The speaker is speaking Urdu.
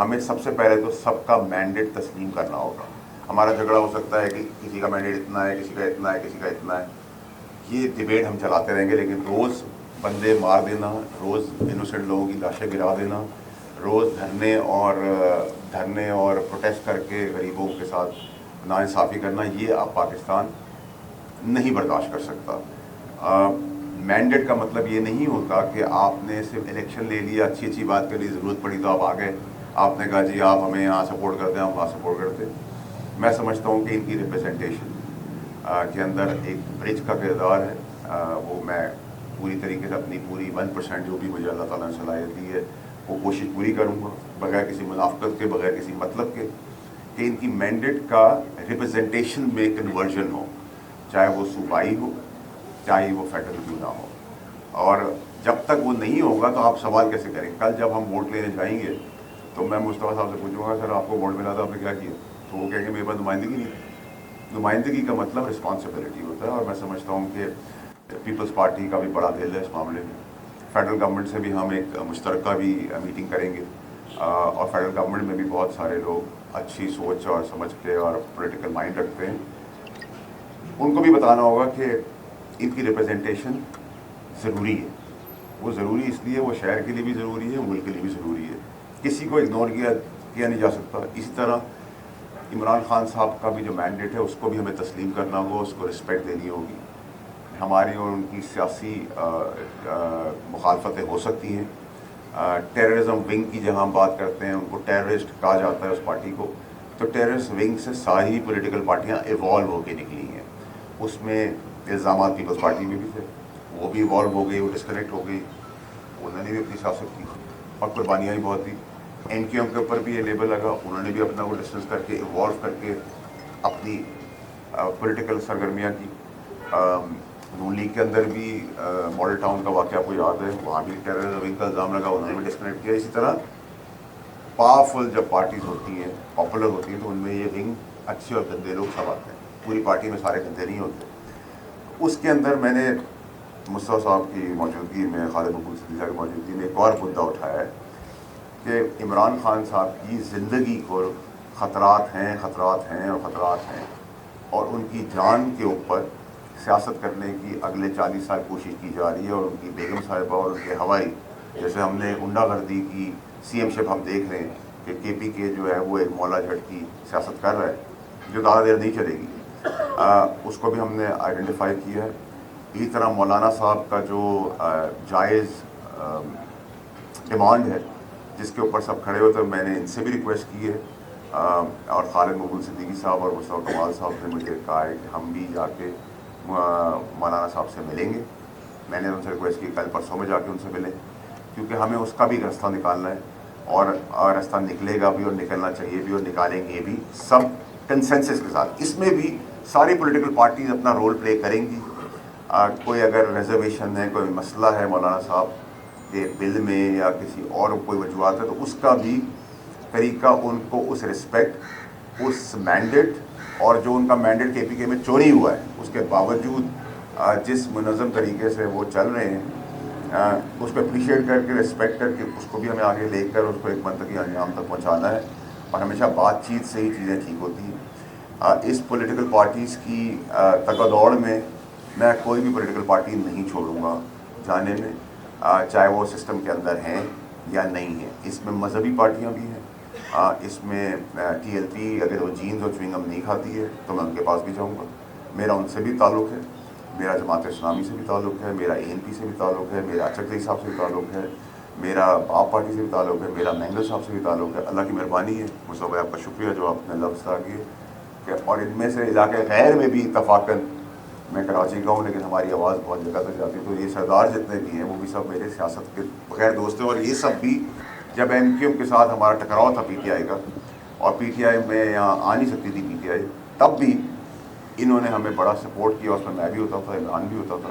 ہمیں سب سے پہلے تو سب کا مینڈیٹ تسلیم کرنا ہوگا. ہمارا جھگڑا ہو سکتا ہے کہ کسی کا مینڈیٹ اتنا ہے, کسی کا اتنا ہے, کسی کا اتنا ہے. یہ ڈبیٹ ہم چلاتے رہیں گے, لیکن روز بندے مار دینا, روز انوسنٹ لوگوں کی لاشیں گرا دینا, روز دھرنے اور پروٹیسٹ کر کے غریبوں کے ساتھ ناانصافی کرنا, یہ اب پاکستان نہیں برداشت کر سکتا. مینڈیٹ کا مطلب یہ نہیں ہوتا کہ آپ نے صرف الیکشن لے لیا, اچھی اچھی بات کے لیے ضرورت پڑی تو آپ آ گئے, آپ نے کہا جی آپ ہمیں یہاں سپورٹ کرتے ہیں, ہم وہاں سپورٹ کرتے ہیں. میں سمجھتا ہوں کہ ان کی ریپرزنٹیشن کے اندر ایک برج کا کردار ہے. وہ میں پوری طریقے سے اپنی پوری 1% جو بھی مجھے اللہ تعالیٰ نے صلاحیت دی ہے وہ کوشش پوری کروں گا, بغیر کسی منافقت کے, بغیر کسی مطلب کے, کہ ان کی مینڈیٹ کا ریپرزنٹیشن میں کنورژن ہو, چاہے وہ صوبائی ہو, چاہے وہ فیڈرل کیوں نہ ہو. اور جب تک وہ نہیں ہوگا تو آپ سوال کیسے کریں؟ کل جب ہم ووٹ لینے جائیں گے تو میں مصطفیٰ صاحب سے پوچھوں گا سر آپ کو ووٹ ملا تھا, آپ نے کیا کیا؟ تو وہ کہیں گے میرے پاس نمائندگی نہیں. نمائندگی کا مطلب رسپانسبلٹی ہوتا ہے, اور میں سمجھتا ہوں کہ پیپلز پارٹی کا بھی بڑا دل ہے اس معاملے میں. فیڈرل گورنمنٹ سے بھی ہم ایک مشترکہ بھی میٹنگ کریں گے, اور فیڈرل گورنمنٹ میں بھی بہت سارے لوگ اچھی سوچ اور سمجھ کے اور پولیٹیکل مائنڈ رکھتے ہیں. ان کو بھی بتانا ہوگا کہ ان کی ریپرزنٹیشن ضروری ہے. وہ ضروری اس لیے, وہ شہر کے لیے بھی ضروری ہے, ملک کے لیے بھی ضروری ہے. کسی کو اگنور کیا نہیں جا سکتا. اسی طرح عمران خان صاحب کا بھی جو مینڈیٹ ہے اس کو بھی ہمیں تسلیم کرنا ہوگا, اس کو رسپیکٹ دینی ہوگی. ہماری اور ان کی سیاسی مخالفتیں ہو سکتی ہیں. ٹیررزم ونگ کی جہاں ہم بات کرتے ہیں, ان کو ٹیررسٹ کہا جاتا ہے اس پارٹی کو, تو ٹیررسٹ ونگ سے ساری پولیٹیکل پارٹیاں ایوالو ہو کے نکلی ہیں. اس میں الزامات پیپلز پارٹی میں بھی تھے, وہ بھی ایوالو ہو گئی, وہ ڈسکنیکٹ ہو گئی, انہوں نے بھی اپنی سیاست کی اور قربانیاں بھی بہت دی. این کیو ایم کے اوپر بھی یہ لیبل لگا, انہوں نے بھی اپنا وہ ڈسٹنس کر کے ایوالو کر کے اپنی پولیٹیکل سرگرمیاں کی. نون لیگ کے اندر بھی ماڈل ٹاؤن کا واقعہ کو یاد ہے, وہاں بھی ٹیررزم ونگ کا الزام لگا, انہوں نے بھی ڈسکنیکٹ کیا. اسی طرح پاورفل جب پارٹیز ہوتی ہیں, پاپولر ہوتی ہیں, تو ان میں یہ ونگ اچھے اور گندے لوگ سب آتے ہیں. پوری پارٹی میں سارے گندے نہیں ہوتے. اس کے اندر میں نے مصطفیٰ صاحب کی موجودگی میں, خالد مقبول صدیقی صاحب کی موجودگی میں ایک اور مدعا اٹھایا ہے کہ عمران خان صاحب کی زندگی کو خطرات ہیں اور خطرات ہیں, اور ان کی جان کے اوپر سیاست کرنے کی اگلے 40 سال کوشش کی جا رہی ہے. اور ان کی بیگم صاحبہ اور ان کے ہوائی, جیسے ہم نے غنڈہ گردی کی سی ایم شپ ہم دیکھ رہے ہیں کہ کے پی کے جو ہے وہ ایک مولا جھٹ کی سیاست کر رہا ہے جو زیادہ دیر نہیں چلے گی. اس کو بھی ہم نے آئیڈینٹیفائی کیا ہے. اسی طرح مولانا صاحب کا جو جائز ڈیمانڈ ہے جس کے اوپر سب کھڑے ہوتے ہیں, میں نے ان سے بھی ریکویسٹ کی ہے, اور خالد مقبول صدیقی صاحب اور مصطفیٰ کمال صاحب نے مجھے کہا ہے کہ ہم بھی جا کے مولانا صاحب سے ملیں گے. میں نے ان سے ریکویسٹ کی کل پرسوں میں جا کے ان سے ملیں, کیونکہ ہمیں اس کا بھی راستہ نکالنا ہے, اور راستہ نکلے گا بھی اور نکلنا چاہیے بھی, اور نکالیں گے بھی سب کنسنسس کے ساتھ. اس میں بھی ساری پولیٹیکل پارٹیز اپنا رول پلے کریں گی. کوئی اگر ریزرویشن ہے, کوئی مسئلہ ہے مولانا صاحب کے بل میں یا کسی اور کوئی وجوہات ہے, تو اس کا بھی طریقہ ان کو اس رسپیکٹ, اس مینڈیٹ, اور جو ان کا مینڈیٹ کے پی کے میں چوری ہوا ہے اس کے باوجود جس منظم طریقے سے وہ چل رہے ہیں, اس کو اپریشیٹ کر کے, رسپیکٹ کر کے, اس کو بھی ہمیں آگے لے کر اس کو ایک منطقی انجام تک پہنچانا ہے. اور ہمیشہ بات چیت سے ہی چیزیں ٹھیک ہوتی ہیں. اس پولیٹیکل پارٹیز کی تگا دوڑ میں میں کوئی بھی پولیٹیکل پارٹی نہیں چھوڑوں گا جانے میں, چاہے وہ سسٹم کے اندر ہیں یا نہیں ہیں. اس میں مذہبی پارٹیاں بھی ہیں, اس میں ٹی ایل پی اگر وہ جینز اور چوئنگم نہیں کھاتی ہے تو میں ان کے پاس بھی جاؤں گا. میرا ان سے بھی تعلق ہے, میرا جماعت اسلامی سے بھی تعلق ہے, میرا اے این پی سے بھی تعلق ہے, میرا چکری صاحب سے بھی تعلق ہے, میرا آپ پارٹی سے بھی تعلق ہے, میرا مینگل صاحب سے بھی تعلق ہے. اللہ کی مہربانی ہے. مصطفیٰ آپ کا شکریہ جو آپ نے لفظ آ کیے کہ, اور ان میں سے علاقے غیر میں بھی اتفاقاً, میں کراچی کا ہوں لیکن ہماری آواز بہت جگہ تک جاتی ہے, تو یہ سردار جتنے بھی ہیں وہ بھی سب میرے سیاست کے بغیر دوست ہیں. اور یہ سب بھی جب ایم کیو ایم کے ساتھ ہمارا ٹکراؤ تھا پی ٹی آئی کا, اور پی ٹی آئی میں یہاں آ نہیں سکتی تھی پی ٹی آئی, تب بھی انہوں نے ہمیں بڑا سپورٹ کیا. اس میں بھی ہوتا تھا, عمران بھی ہوتا تھا.